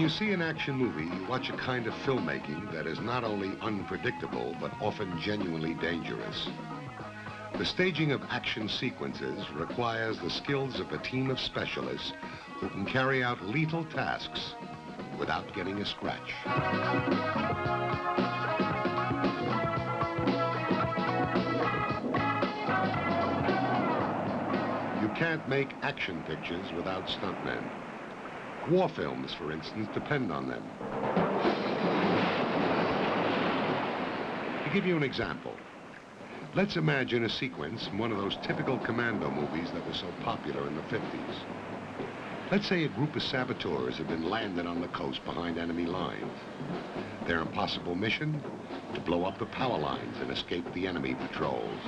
you see an action movie, you watch a kind of filmmaking that is not only unpredictable, but often genuinely dangerous. The staging of action sequences requires the skills of a team of specialists who can carry out lethal tasks without getting a scratch. You can't make action pictures without stuntmen. War films, for instance, depend on them. To give you an example, let's imagine a sequence from one of those typical commando movies that were so popular in the 50s. Let's say a group of saboteurs have been landed on the coast behind enemy lines. Their impossible mission? To blow up the power lines and escape the enemy patrols.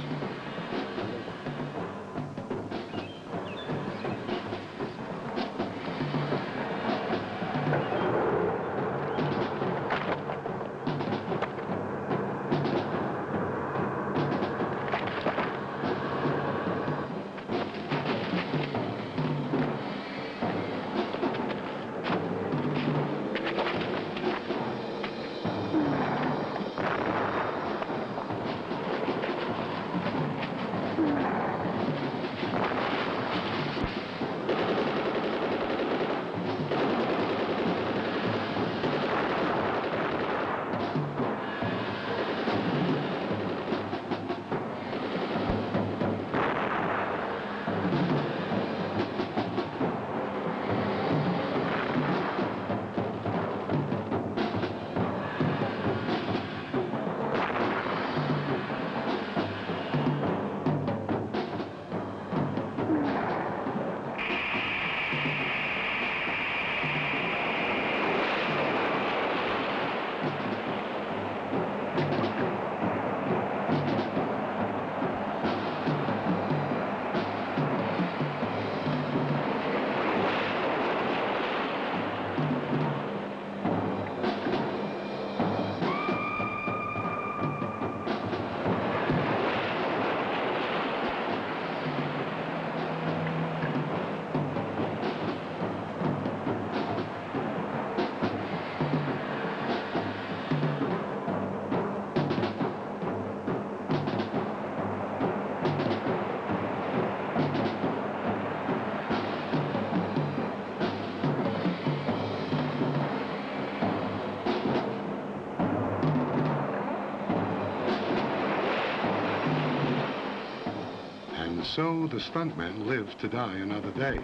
So the stuntmen live to die another day.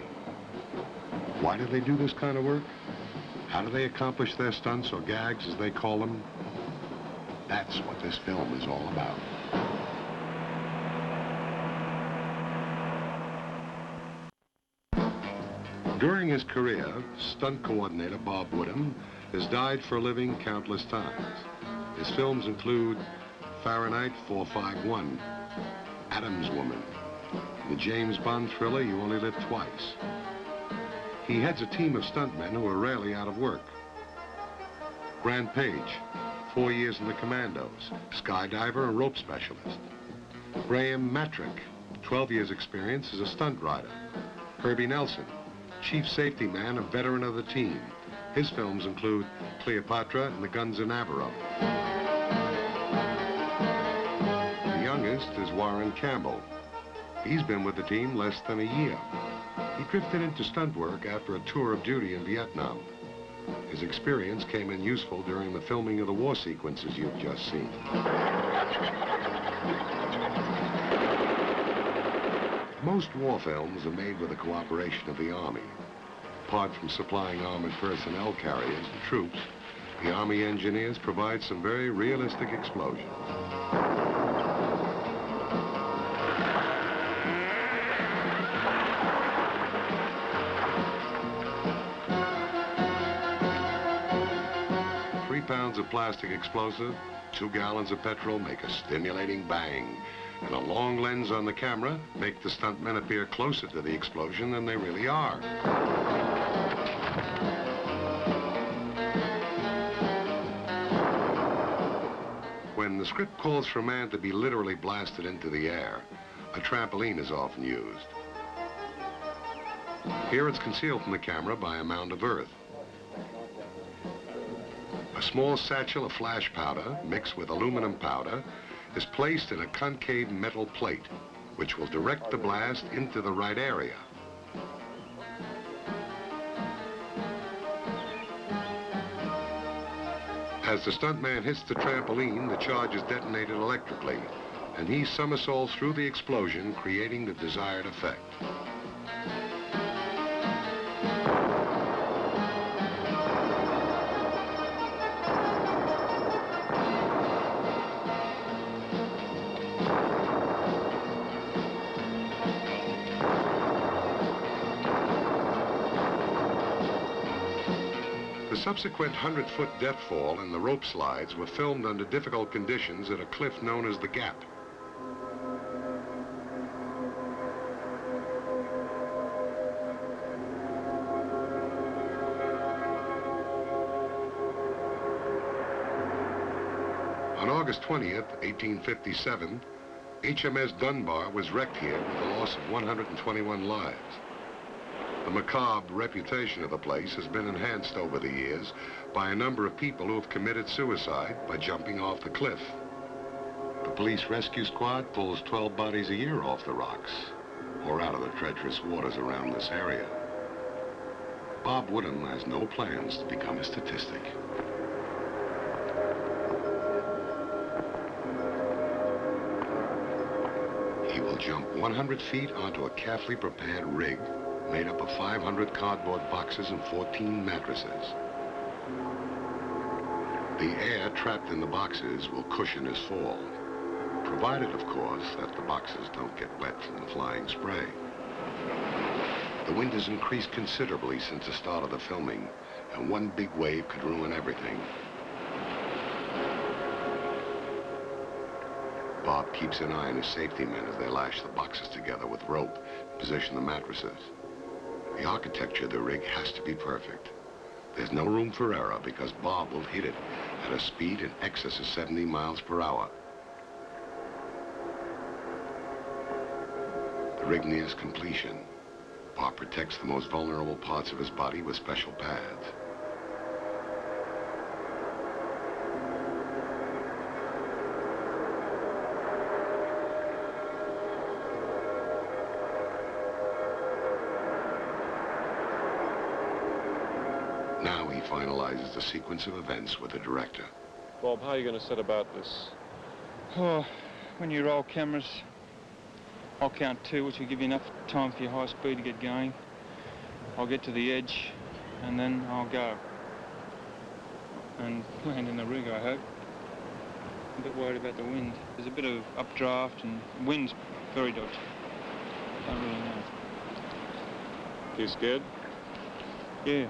Why do they do this kind of work? How do they accomplish their stunts, or gags as they call them? That's what this film is all about. During his career, stunt coordinator Bob Woodham has died for a living countless times. His films include Fahrenheit 451, Adam's Woman, the James Bond thriller You Only Live Twice. He heads a team of stuntmen who are rarely out of work. Grant Page, 4 years in the Commandos, skydiver and rope specialist. Graham Matrick, 12 years experience as a stunt rider. Herbie Nelson, chief safety man, a veteran of the team. His films include Cleopatra and The Guns of Navarone. The youngest is Warren Campbell. He's been with the team less than a year. He drifted into stunt work after a tour of duty in Vietnam. His experience came in useful during the filming of the war sequences you've just seen. Most war films are made with the cooperation of the Army. Apart from supplying armored personnel carriers and troops, the Army engineers provide some very realistic explosions. 3 pounds of plastic explosive, 2 gallons of petrol make a stimulating bang, and a long lens on the camera make the stuntmen appear closer to the explosion than they really are. When the script calls for a man to be literally blasted into the air, a trampoline is often used. Here it's concealed from the camera by a mound of earth. A small satchel of flash powder, mixed with aluminum powder, is placed in a concave metal plate, which will direct the blast into the right area. As the stuntman hits the trampoline, the charge is detonated electrically, and he somersaults through the explosion, creating the desired effect. The subsequent 100-foot death fall and the rope slides were filmed under difficult conditions at a cliff known as the Gap. On August 20th, 1857, HMS Dunbar was wrecked here with the loss of 121 lives. The macabre reputation of the place has been enhanced over the years by a number of people who have committed suicide by jumping off the cliff. The police rescue squad pulls 12 bodies a year off the rocks or out of the treacherous waters around this area. Bob Woodham has no plans to become a statistic. He will jump 100 feet onto a carefully prepared rig made up of 500 cardboard boxes and 14 mattresses. The air trapped in the boxes will cushion his fall, provided, of course, that the boxes don't get wet from the flying spray. The wind has increased considerably since the start of the filming, and one big wave could ruin everything. Bob keeps an eye on his safety men as they lash the boxes together with rope and position the mattresses. The architecture of the rig has to be perfect. There's no room for error because Bob will hit it at a speed in excess of 70 miles per hour. The rig nears completion. Bob protects the most vulnerable parts of his body with special pads. Now he finalizes the sequence of events with the director. Bob, how are you going to set about this? Oh, when you roll cameras, I'll count 2, which will give you enough time for your high speed to get going. I'll get to the edge, and then I'll go. And land in the rig, I hope. I'm a bit worried about the wind. There's a bit of updraft, and the wind's very dodgy. Don't really know. You scared? Yeah,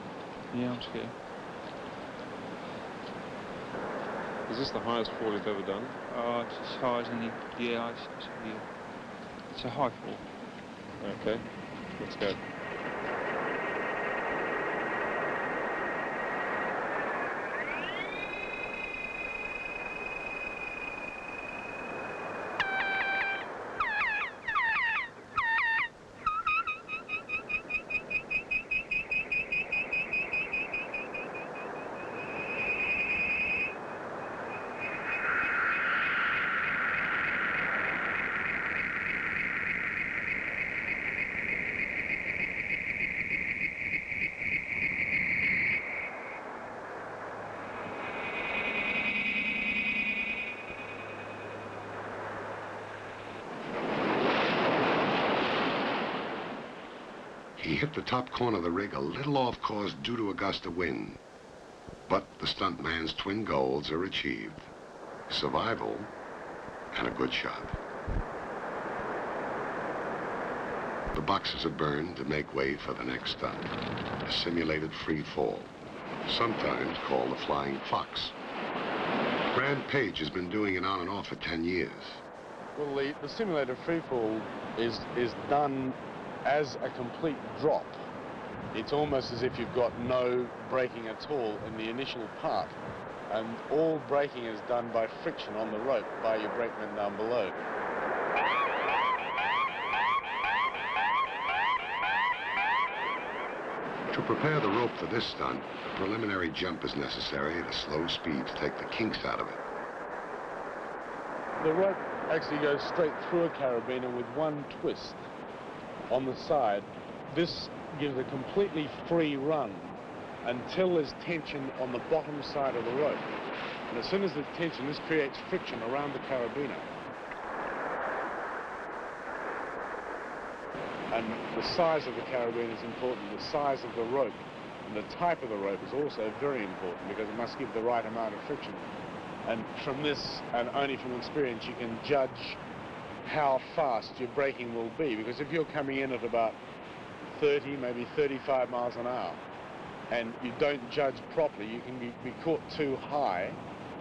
I'm scared. Is this the highest fall you've ever done? Oh, it's as high as any... Yeah, it's a high fall. Okay, let's go. He hit the top corner of the rig a little off course due to a gust of wind. But the stuntman's twin goals are achieved: survival and a good shot. The boxes are burned to make way for the next stunt, a simulated free fall, sometimes called the Flying Fox. Grant Page has been doing it on and off for 10 years. Well, the simulated freefall is done as a complete drop. It's almost as if you've got no braking at all in the initial part, and all braking is done by friction on the rope by your brakeman down below. To prepare the rope for this stunt, a preliminary jump is necessary at a slow speed to take the kinks out of it. The rope actually goes straight through a carabiner with one twist on the side. This gives a completely free run until there's tension on the bottom side of the rope. And as soon as there's tension, this creates friction around the carabiner. And the size of the carabiner is important. The size of the rope and the type of the rope is also very important because it must give the right amount of friction. And from this, and only from experience, you can judge how fast your braking will be. Because if you're coming in at about 30, maybe 35 miles an hour, and you don't judge properly, you can be caught too high,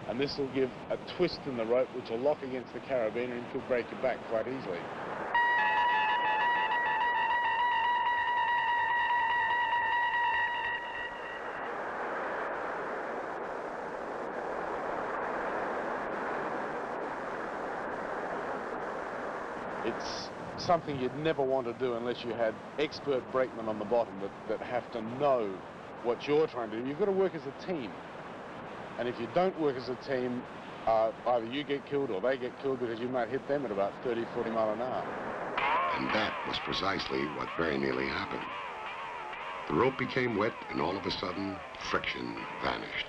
and this will give a twist in the rope which will lock against the carabiner and could break your back quite easily. It's something you'd never want to do unless you had expert brakemen on the bottom that have to know what you're trying to do. You've got to work as a team. And if you don't work as a team, either you get killed or they get killed because you might hit them at about 30, 40 miles an hour. And that was precisely what very nearly happened. The rope became wet, and all of a sudden, friction vanished.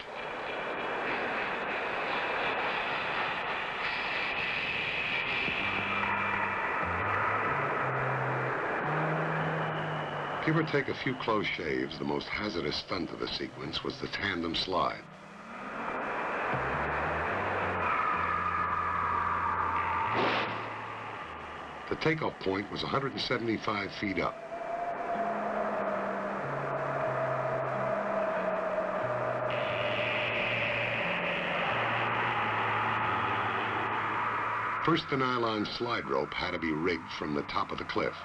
Give or take a few close shaves, the most hazardous stunt of the sequence was the tandem slide. The takeoff point was 175 feet up. First, the nylon slide rope had to be rigged from the top of the cliff,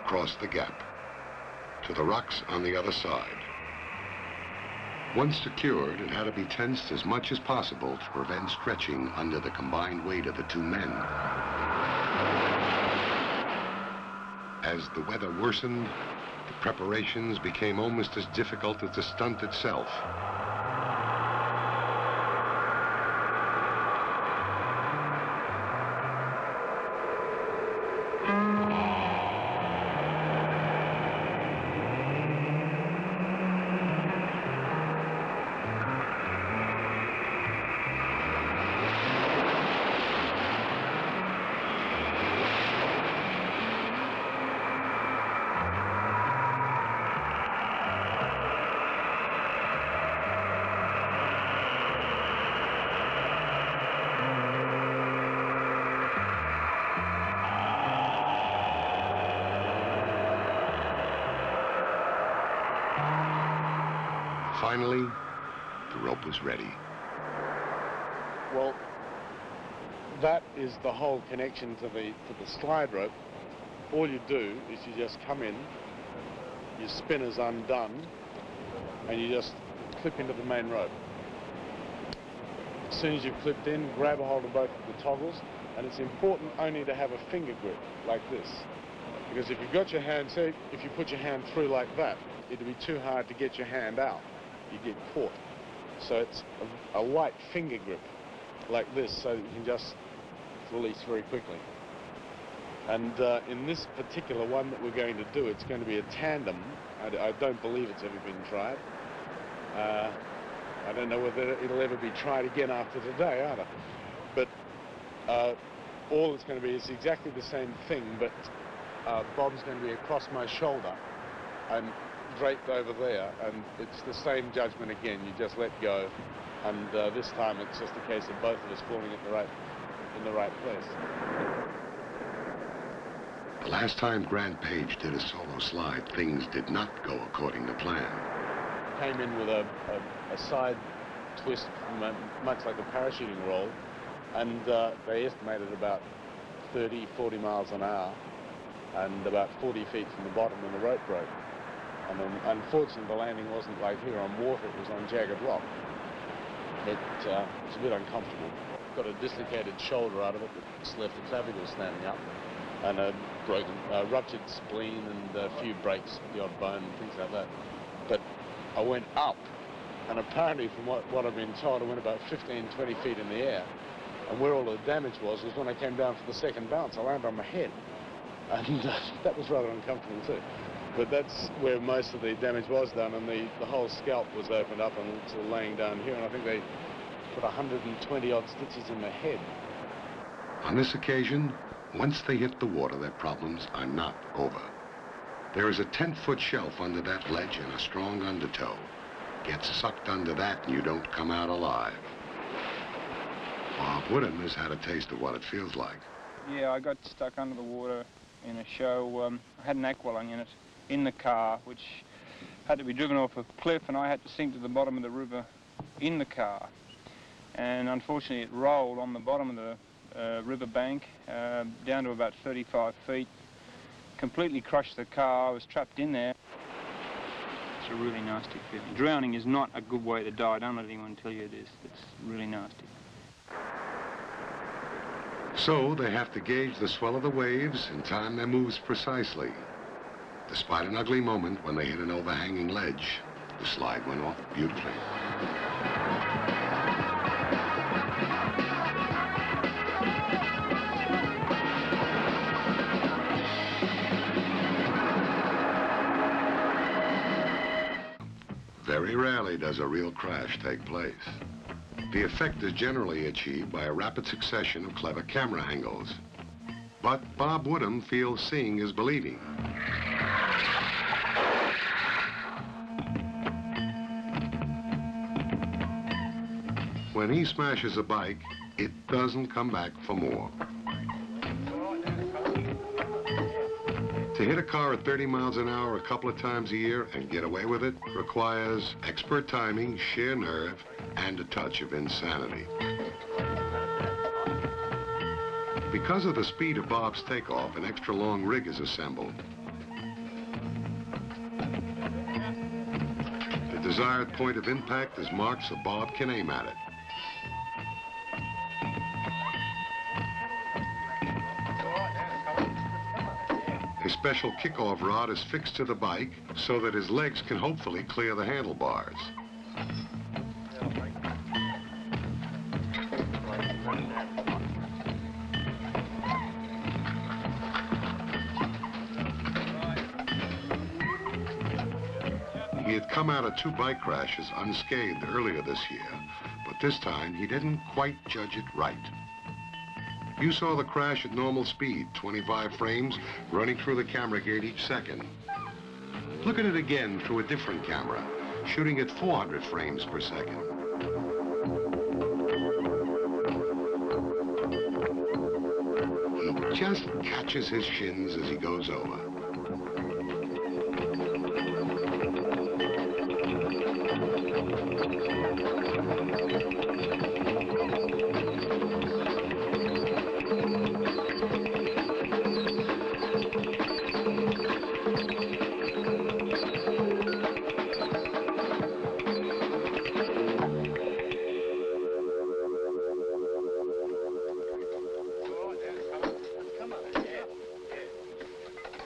across the gap, to the rocks on the other side. Once secured, it had to be tensed as much as possible to prevent stretching under the combined weight of the two men. As the weather worsened, the preparations became almost as difficult as the stunt itself. Finally, the rope was ready. Well, that is the whole connection to the slide rope. All you do is you just come in, your spinner's undone, and you just clip into the main rope. As soon as you've clipped in, grab a hold of both of the toggles, and it's important only to have a finger grip like this. Because if you've got your hand, say if you put your hand through like that, it'd be too hard to get your hand out. You get caught. So it's a light finger grip like this so that you can just release very quickly. And in this particular one that we're going to do, it's going to be a tandem. I don't believe it's ever been tried. I don't know whether it'll ever be tried again after today either. But all it's going to be is exactly the same thing, but Bob's going to be across my shoulder and draped over there, and it's the same judgment again. You just let go, and this time it's just a case of both of us falling in the right place. The last time Grant Page did a solo slide, things did not go according to plan. Came in with a side twist, much like a parachuting roll, and they estimated about 30, 40 miles an hour, and about 40 feet from the bottom when the rope broke. And unfortunately, the landing wasn't like here on water, it was on jagged rock. It was a bit uncomfortable. Got a dislocated shoulder out of it, that's left the clavicle standing up, and a broken, ruptured spleen and a few breaks, the odd bone and things like that. But I went up, and apparently from what I've been told, I went about 15, 20 feet in the air. And where all the damage was when I came down for the second bounce. I landed on my head. And that was rather uncomfortable too. But that's where most of the damage was done, and the whole scalp was opened up and sort of laying down here, and I think they put 120 odd stitches in the head. On this occasion, once they hit the water, their problems are not over. There is a 10-foot shelf under that ledge and a strong undertow. Get sucked under that and you don't come out alive. Bob Woodham has had a taste of what it feels like. Yeah, I got stuck under the water in a show. I had an aqualung in it, in the car, which had to be driven off a cliff, and I had to sink to the bottom of the river in the car. And unfortunately, it rolled on the bottom of the river bank down to about 35 feet, completely crushed the car. I was trapped in there. It's a really nasty feeling. Drowning is not a good way to die. Don't let anyone tell you it is. It's really nasty. So they have to gauge the swell of the waves and time their moves precisely. Despite an ugly moment when they hit an overhanging ledge, the slide went off beautifully. Very rarely does a real crash take place. The effect is generally achieved by a rapid succession of clever camera angles. But Bob Woodham feels seeing is believing. When he smashes a bike, it doesn't come back for more. To hit a car at 30 miles an hour a couple of times a year and get away with it requires expert timing, sheer nerve, and a touch of insanity. Because of the speed of Bob's takeoff, an extra long rig is assembled. The desired point of impact is marked so Bob can aim at it. A special kickoff rod is fixed to the bike so that his legs can hopefully clear the handlebars. He had come out of 2 bike crashes unscathed earlier this year, but this time he didn't quite judge it right. You saw the crash at normal speed, 25 frames, running through the camera gate each second. Look at it again through a different camera, shooting at 400 frames per second. He just catches his shins as he goes over.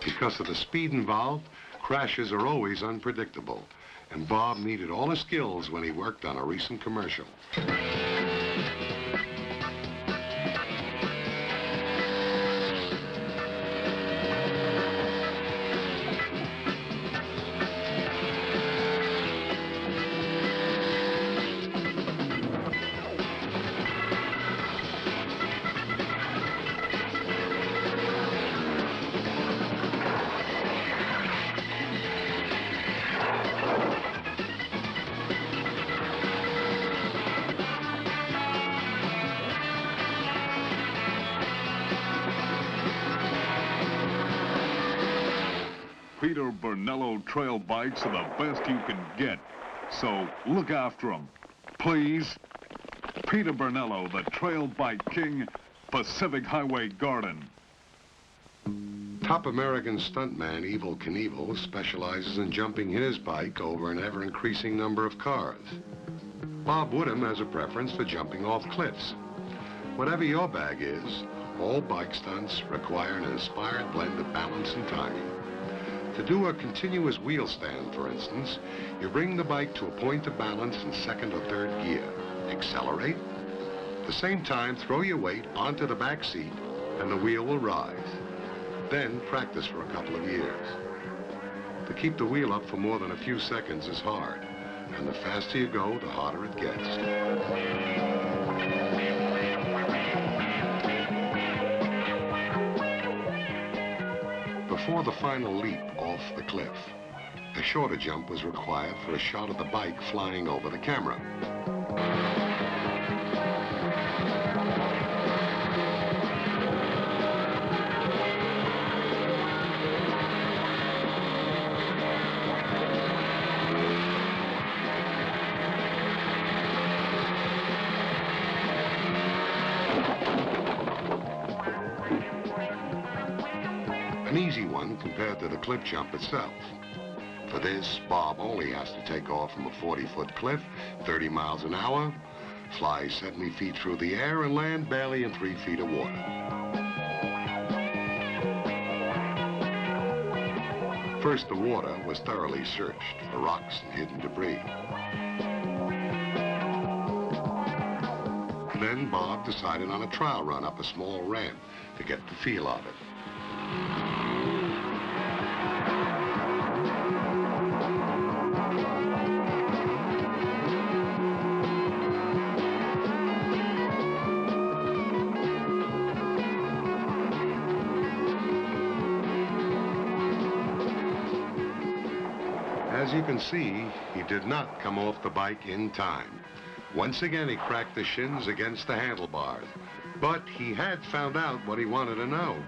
Because of the speed involved, crashes are always unpredictable, and Bob needed all his skills when he worked on a recent commercial. Peter Bernello trail bikes are the best you can get, so look after them, please. Peter Bernello, the trail bike king, Pacific Highway Garden. Top American stuntman Evel Knievel specializes in jumping his bike over an ever-increasing number of cars. Bob Woodham has a preference for jumping off cliffs. Whatever your bag is, All bike stunts require an inspired blend of balance and timing. To do a continuous wheel stand, for instance, you bring the bike to a point of balance in second or third gear. Accelerate. At the same time, throw your weight onto the back seat and the wheel will rise. Then practice for a couple of years. To keep the wheel up for more than a few seconds is hard, and the faster you go, the harder it gets. Before the final leap off the cliff, a shorter jump was required for a shot of the bike flying over the camera. An easy one compared to the cliff jump itself. For this, Bob only has to take off from a 40-foot cliff, 30 miles an hour, fly 70 feet through the air, and land barely in 3 feet of water. First, the water was thoroughly searched for rocks and hidden debris. Then Bob decided on a trial run up a small ramp to get the feel of it. As you can see, he did not come off the bike in time. Once again, he cracked the shins against the handlebars. But he had found out what he wanted to know.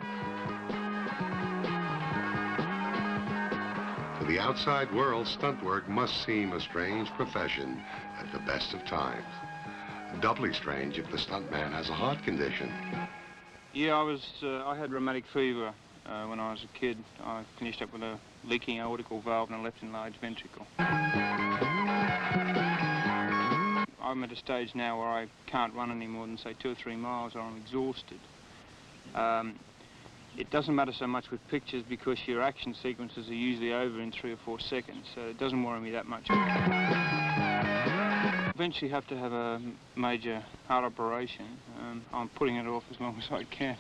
To the outside world, stunt work must seem a strange profession at the best of times. Doubly strange if the stuntman has a heart condition. Yeah, I had rheumatic fever when I was a kid. I finished up with a leaking aortic valve and a left enlarged ventricle. I'm at a stage now where I can't run any more than, say, 2 or 3 miles or I'm exhausted. It doesn't matter so much with pictures because your action sequences are usually over in 3 or 4 seconds, so it doesn't worry me that much. Eventually have to have a major heart operation. I'm putting it off as long as I can.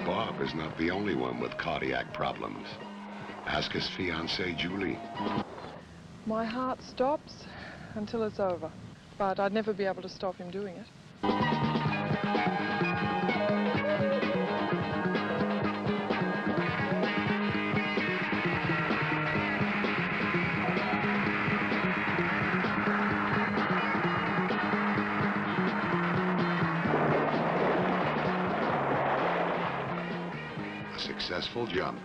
Bob is not the only one with cardiac problems. Ask his fiancée, Julie. My heart stops until it's over, but I'd never be able to stop him doing it. A successful jump.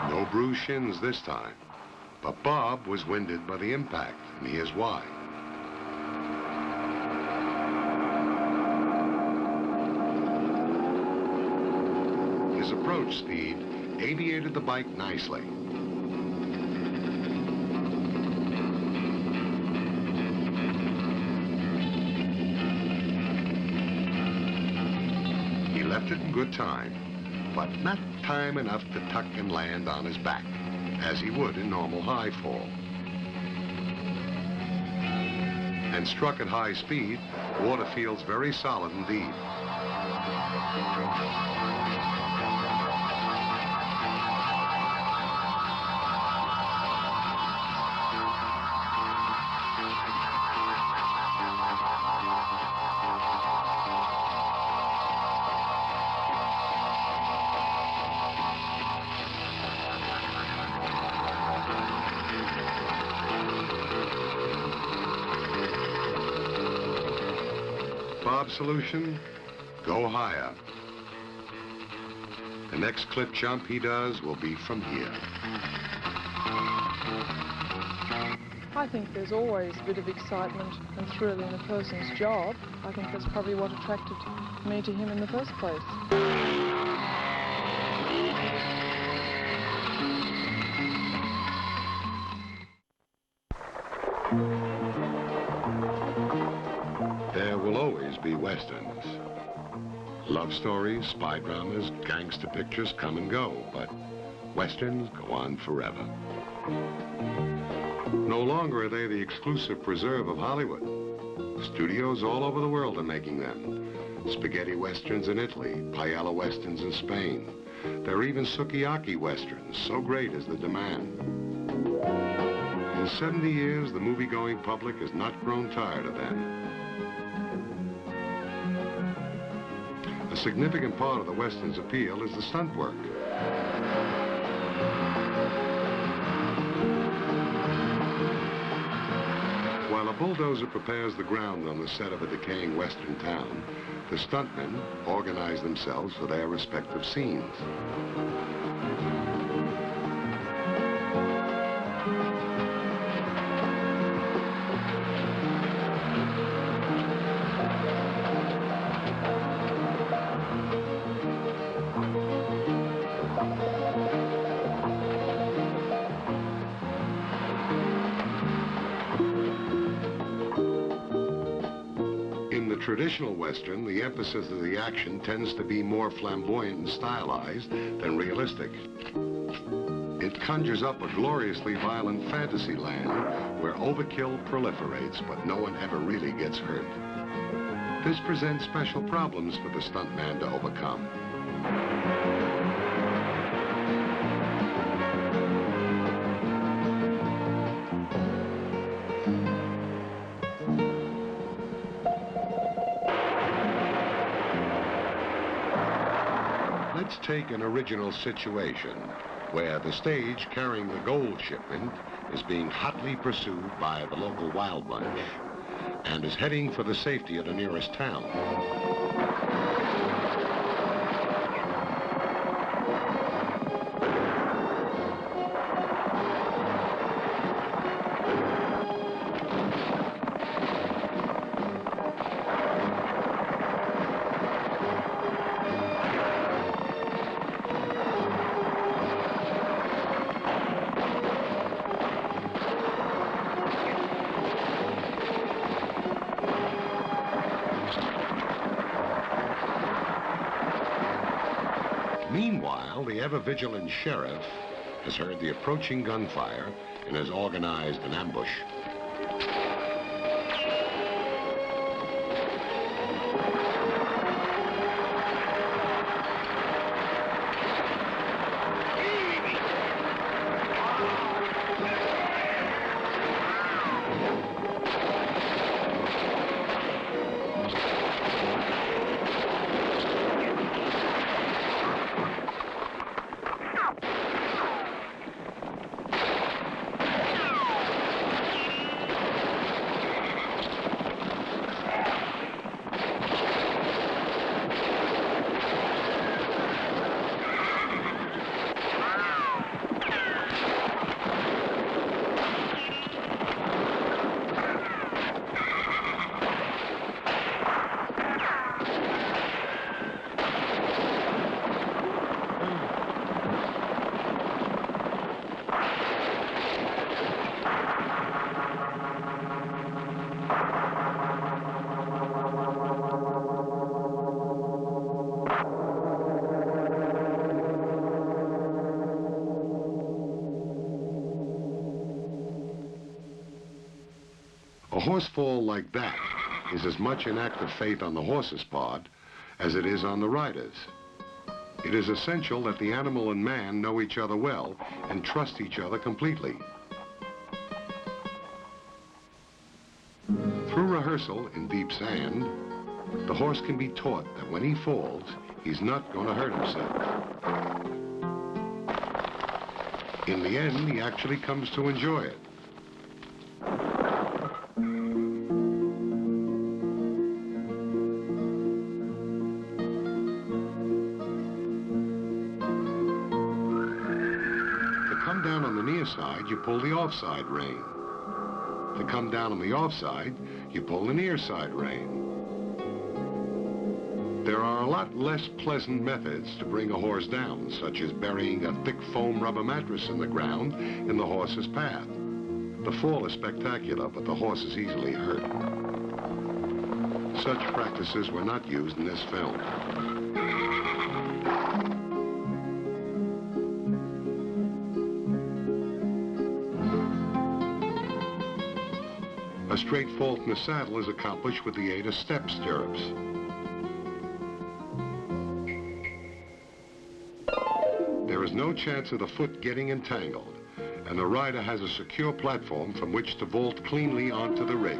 No bruised shins this time, but Bob was winded by the impact, and here's why. His approach speed aviated the bike nicely. He left it in good time, but not time enough to tuck and land on his back, as he would in normal high fall. And struck at high speed, water feels very solid indeed. Bob's solution? Go higher. The next cliff jump he does will be from here. I think there's always a bit of excitement and thrill in a person's job. I think that's probably what attracted me to him in the first place. will always be Westerns. Love stories, spy dramas, gangster pictures come and go, but Westerns go on forever. No longer are they the exclusive preserve of Hollywood. Studios all over the world are making them. Spaghetti Westerns in Italy, paella Westerns in Spain. There are even sukiyaki Westerns, so great is the demand. In 70 years, the movie-going public has not grown tired of them. A significant part of the Western's appeal is the stunt work. While a bulldozer prepares the ground on the set of a decaying Western town, the stuntmen organize themselves for their respective scenes. Traditional Western, the emphasis of the action tends to be more flamboyant and stylized than realistic. It conjures up a gloriously violent fantasy land where overkill proliferates, but no one ever really gets hurt. This presents special problems for the stuntman to overcome. Let's take an original situation where the stage carrying the gold shipment is being hotly pursued by the local wild bunch and is heading for the safety of the nearest town. Meanwhile, the ever-vigilant sheriff has heard the approaching gunfire and has organized an ambush. A horse fall like that is as much an act of faith on the horse's part as it is on the rider's. It is essential that the animal and man know each other well and trust each other completely. Through rehearsal in deep sand, the horse can be taught that when he falls, he's not going to hurt himself. In the end, he actually comes to enjoy it. Down on the near side, you pull the offside rein. To come down on the offside, you pull the near side rein. There are a lot less pleasant methods to bring a horse down, such as burying a thick foam rubber mattress in the ground in the horse's path. The fall is spectacular, but the horse is easily hurt. such practices were not used in this film. A straight vault in the saddle is accomplished with the aid of step stirrups. There is no chance of the foot getting entangled, and the rider has a secure platform from which to vault cleanly onto the rig.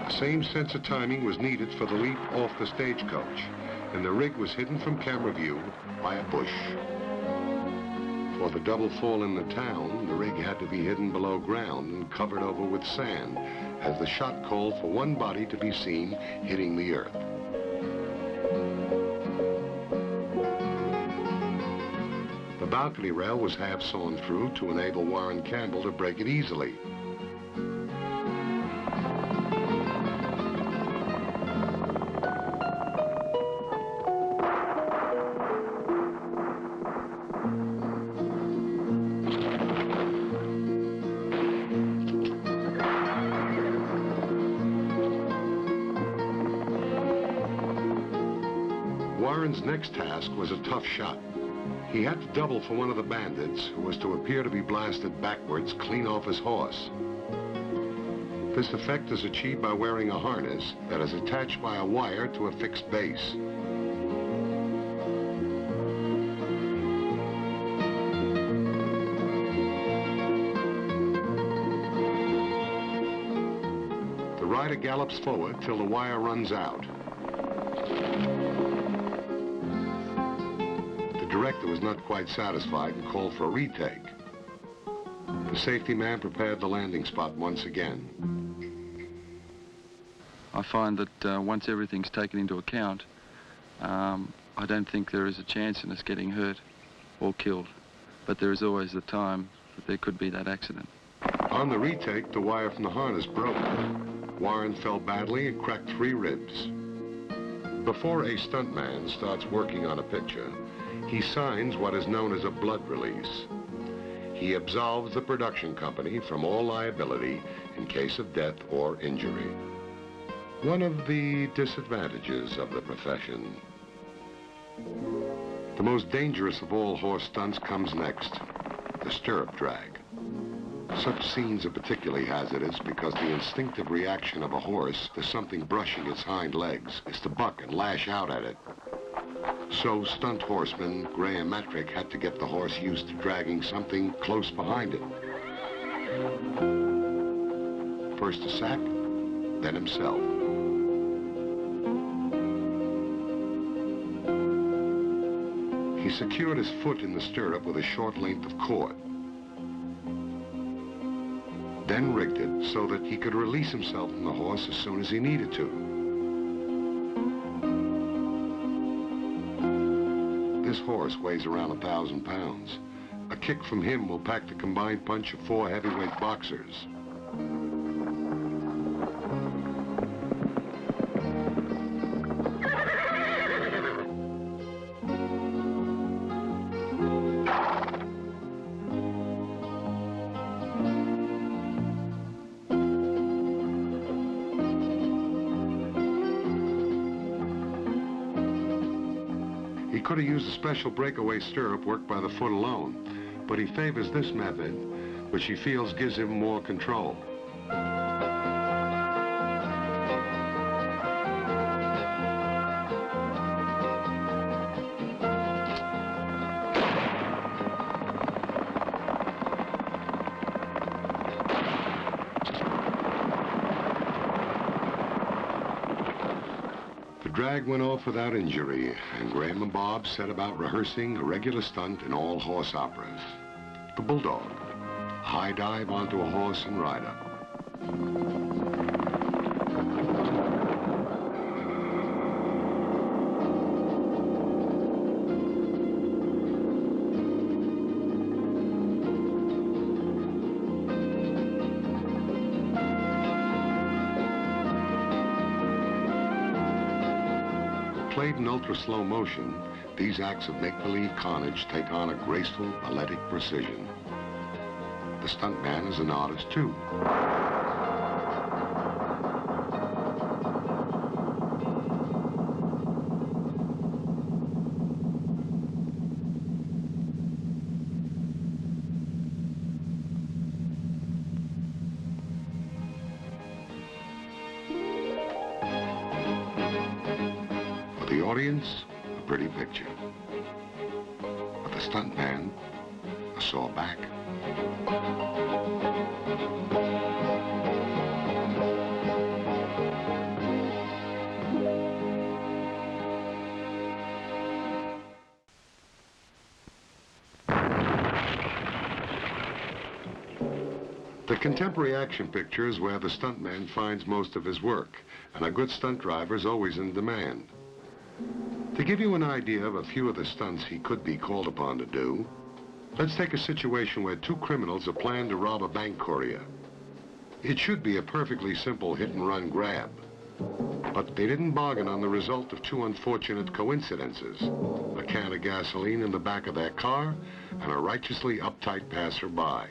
The same sense of timing was needed for the leap off the stagecoach, and the rig was hidden from camera view by a bush. For the double fall in the town, the rig had to be hidden below ground and covered over with sand, as the shot called for one body to be seen hitting the earth. The balcony rail was half sawn through to enable Warren Campbell to break it easily. Warren's next task was a tough shot. He had to double for one of the bandits, who was to appear to be blasted backwards clean off his horse. This effect is achieved by wearing a harness that is attached by a wire to a fixed base. The rider gallops forward till the wire runs out. The director was not quite satisfied and called for a retake. The safety man prepared the landing spot once again. I find that once everything's taken into account, I don't think there is a chance in us getting hurt or killed. But there is always the time that there could be that accident. On the retake, the wire from the harness broke. Warren fell badly and cracked 3 ribs. Before a stuntman starts working on a picture, he signs what is known as a blood release. He absolves the production company from all liability in case of death or injury. One of the disadvantages of the profession. The most dangerous of all horse stunts comes next, the stirrup drag. Such scenes are particularly hazardous because the instinctive reaction of a horse to something brushing its hind legs is to buck and lash out at it. So stunt horseman Graham Metrick had to get the horse used to dragging something close behind it. First a sack, then himself. He secured his foot in the stirrup with a short length of cord, then rigged it so that he could release himself from the horse as soon as he needed to. This horse weighs around 1,000 pounds. A kick from him will pack the combined punch of 4 heavyweight boxers. He could have used a special breakaway stirrup worked by the foot alone, but he favors this method, which he feels gives him more control. The drag went off without injury, and Graham and Bob set about rehearsing a regular stunt in all horse operas. The bulldog, a high dive onto a horse and rider. Displayed in ultra-slow motion, these acts of make-believe carnage take on a graceful, athletic precision. The stuntman is an artist, too. For the audience, a pretty picture. For the stuntman, a sore back. The contemporary action picture is where the stuntman finds most of his work, and a good stunt driver is always in demand. To give you an idea of a few of the stunts he could be called upon to do, let's take a situation where two criminals have planned to rob a bank courier. It should be a perfectly simple hit-and-run grab, but they didn't bargain on the result of two unfortunate coincidences: a can of gasoline in the back of their car and a righteously uptight passerby.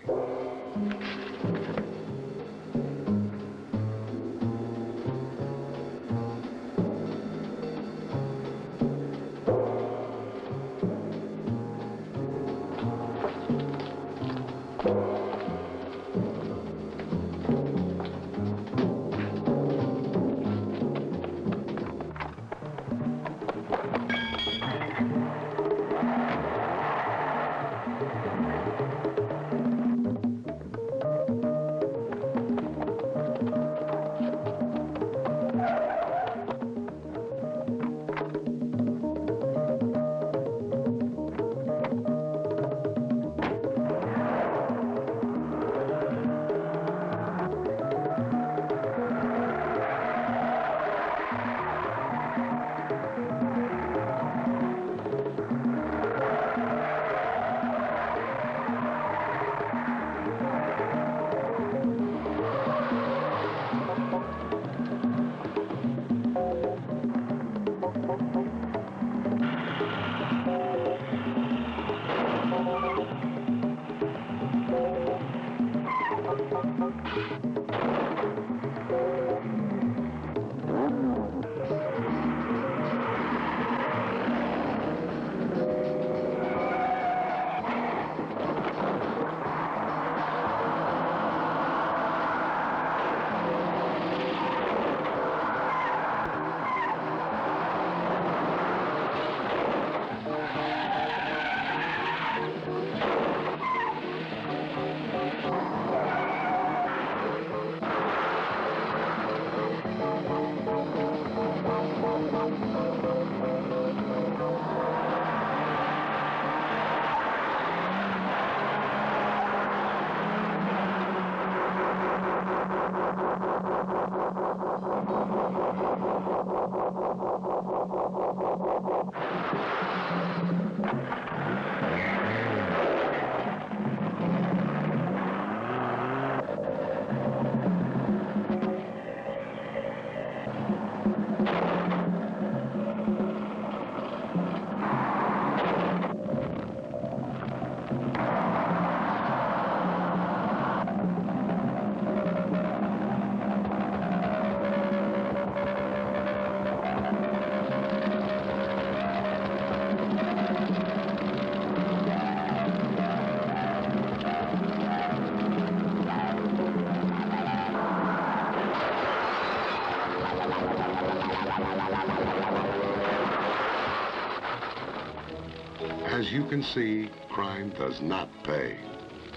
As you can see, crime does not pay.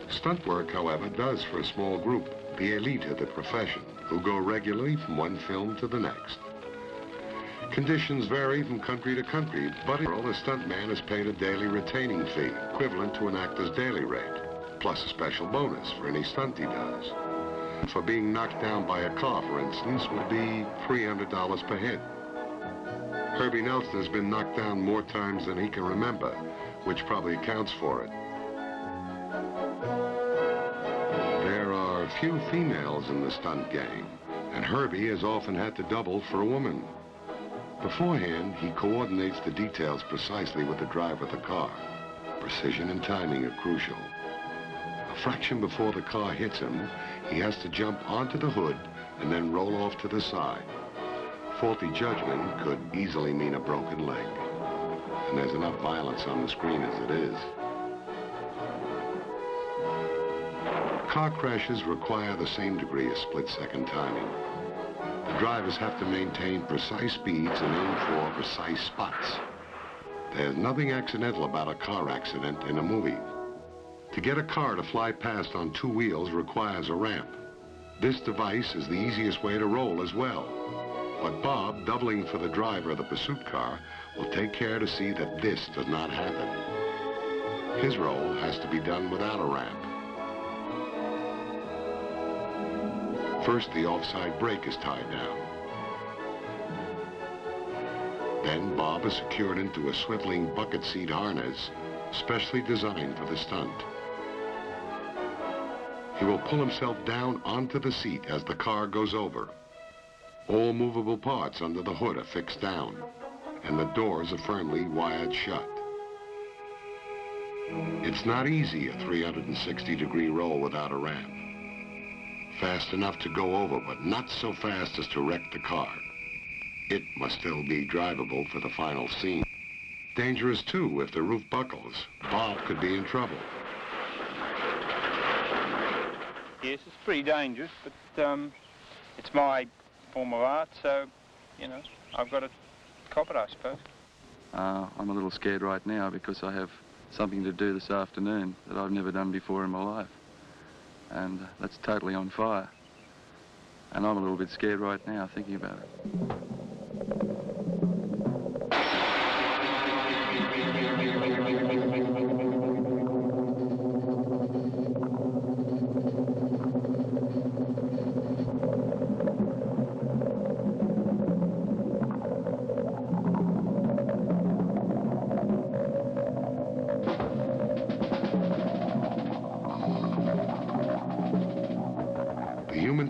Stunt work, however, does for a small group, the elite of the profession, who go regularly from one film to the next. Conditions vary from country to country, but in general, a stuntman is paid a daily retaining fee, equivalent to an actor's daily rate, plus a special bonus for any stunt he does. For being knocked down by a car, for instance, would be $300 per hit. Herbie Nelson has been knocked down more times than he can remember, which probably accounts for it. There are few females in the stunt game, and Herbie has often had to double for a woman. Beforehand, he coordinates the details precisely with the driver of the car. Precision and timing are crucial. A fraction before the car hits him, he has to jump onto the hood and then roll off to the side. Faulty judgment could easily mean a broken leg. And there's enough violence on the screen as it is. Car crashes require the same degree of split-second timing. The drivers have to maintain precise speeds and aim for precise spots. There's nothing accidental about a car accident in a movie. To get a car to fly past on two wheels requires a ramp. This device is the easiest way to roll as well. But Bob, doubling for the driver of the pursuit car, will take care to see that this does not happen. His roll has to be done without a ramp. First, the offside brake is tied down. Then Bob is secured into a swiveling bucket seat harness, specially designed for the stunt. He will pull himself down onto the seat as the car goes over. All movable parts under the hood are fixed down, and the doors are firmly wired shut. It's not easy, a 360-degree roll without a ramp. Fast enough to go over, but not so fast as to wreck the car. It must still be drivable for the final scene. Dangerous, too, if the roof buckles. Bob could be in trouble. Yes, it's pretty dangerous, but it's my form of art, so, you know, I've got to cop it, I suppose. I'm a little scared right now because I have something to do this afternoon that I've never done before in my life. And that's totally on fire. And I'm a little bit scared right now thinking about it.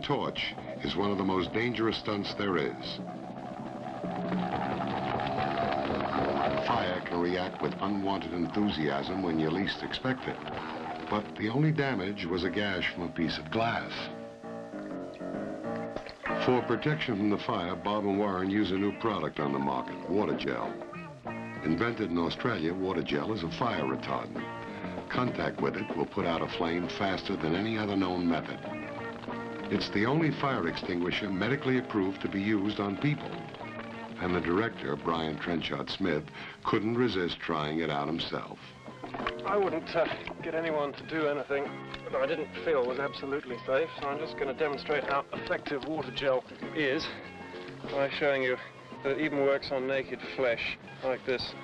Torch is one of the most dangerous stunts there is. Fire can react with unwanted enthusiasm when you least expect it. But the only damage was a gash from a piece of glass. For protection from the fire, Bob and Warren use a new product on the market, water gel. Invented in Australia, water gel is a fire retardant. Contact with it will put out a flame faster than any other known method. It's the only fire extinguisher medically approved to be used on people. And the director, Brian Trenchard Smith, couldn't resist trying it out himself. I wouldn't get anyone to do anything that I didn't feel was absolutely safe, so I'm just going to demonstrate how effective water gel is by showing you that it even works on naked flesh, like this.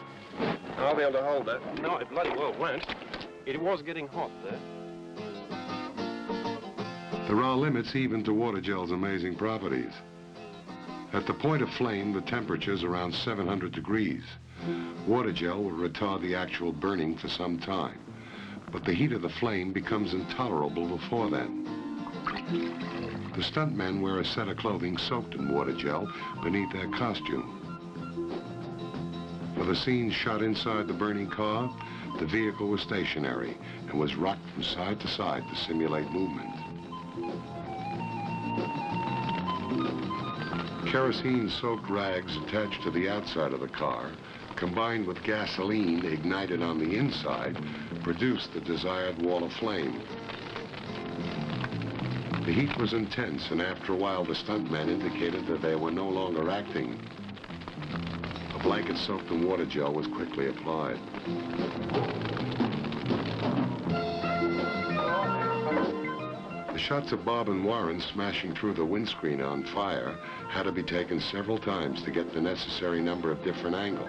I'll be able to hold that. No, it bloody well won't. It was getting hot there. There are limits even to water gel's amazing properties. At the point of flame, the temperature's around 700 degrees. Water gel will retard the actual burning for some time, but the heat of the flame becomes intolerable before then. The stuntmen wear a set of clothing soaked in water gel beneath their costume. For the scenes shot inside the burning car, the vehicle was stationary and was rocked from side to side to simulate movement. Kerosene-soaked rags attached to the outside of the car, combined with gasoline ignited on the inside, produced the desired wall of flame. The heat was intense, and after a while, the stuntmen indicated that they were no longer acting. A blanket soaked in water gel was quickly applied. The shots of Bob and Warren smashing through the windscreen on fire had to be taken several times to get the necessary number of different angles.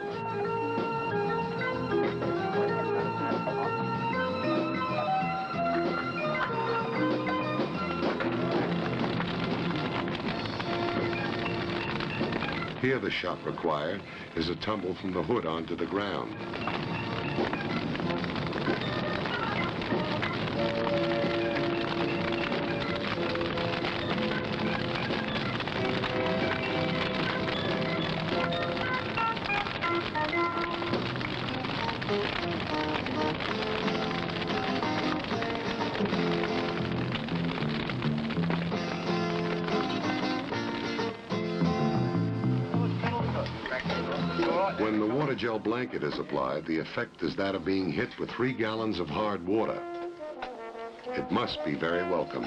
Here the shot required is a tumble from the hood onto the ground. When the water gel blanket is applied, the effect is that of being hit with 3 gallons of hard water. It must be very welcome.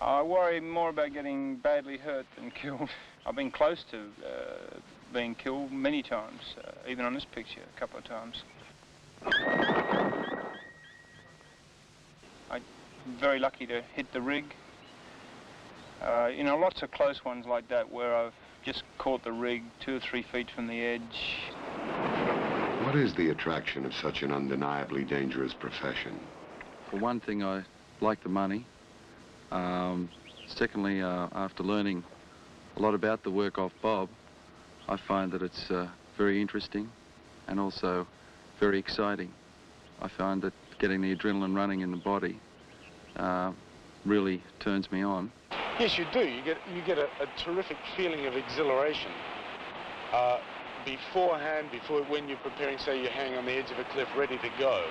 I worry more about getting badly hurt than killed. I've been close to being killed many times, even on this picture a couple of times. I'm very lucky to hit the rig. You know, lots of close ones like that where I've just caught the rig 2 or 3 feet from the edge. What is the attraction of such an undeniably dangerous profession? For one thing, I like the money. Secondly, after learning a lot about the work of Bob, I find that it's very interesting and also very exciting. I find that getting the adrenaline running in the body really turns me on. Yes, you do. You get a terrific feeling of exhilaration. Beforehand, when you're preparing, say you're hanging on the edge of a cliff ready to go,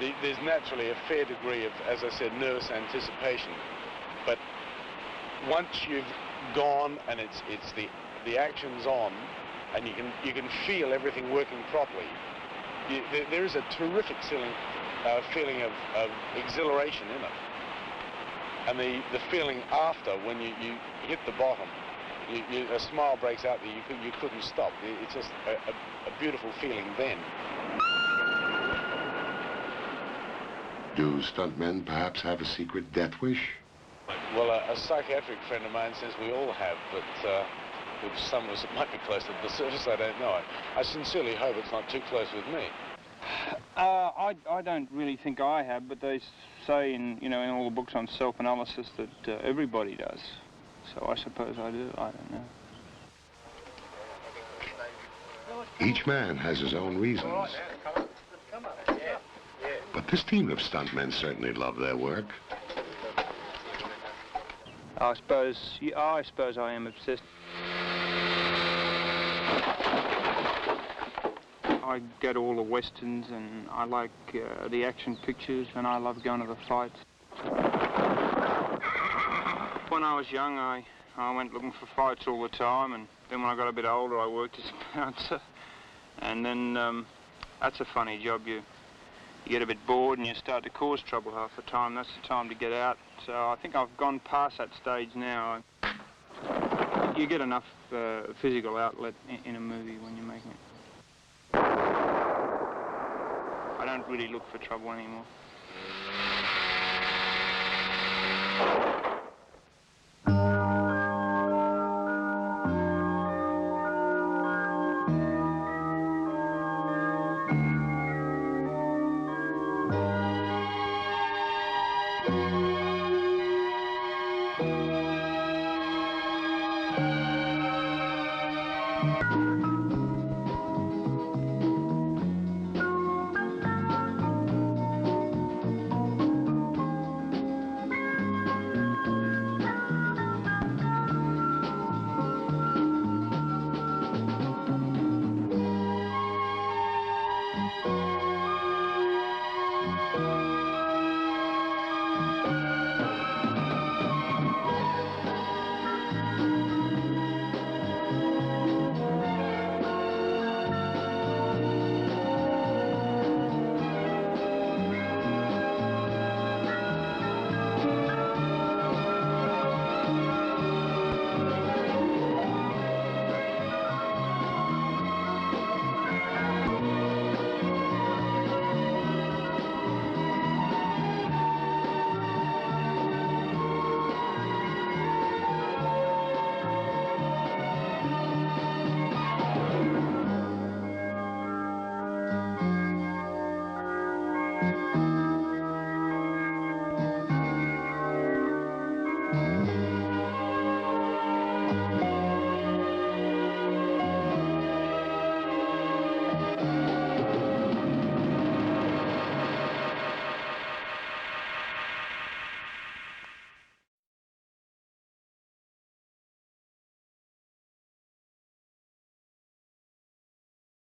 there's naturally a fair degree of, as I said, nervous anticipation. But once you've gone and it's the action's on, and you can feel everything working properly, there is a terrific feeling of exhilaration in it. And the feeling after, when you hit the bottom, a smile breaks out that you couldn't stop. It's just a beautiful feeling then. Do stuntmen perhaps have a secret death wish? Well, a psychiatric friend of mine says we all have, but with some of us it might be close to the surface, I don't know. I sincerely hope it's not too close with me. I don't really think I have, but they say in all the books on self-analysis that everybody does. So I suppose I do. I don't know. Each man has his own reasons. But this team of stuntmen certainly love their work. I suppose I am obsessed. I go to all the westerns, and I like the action pictures, and I love going to the fights. When I was young, I went looking for fights all the time, and then when I got a bit older, I worked as a bouncer. And then that's a funny job. You get a bit bored and you start to cause trouble half the time. That's the time to get out. So I think I've gone past that stage now. You get enough physical outlet in a movie when you're making it. I don't really look for trouble anymore.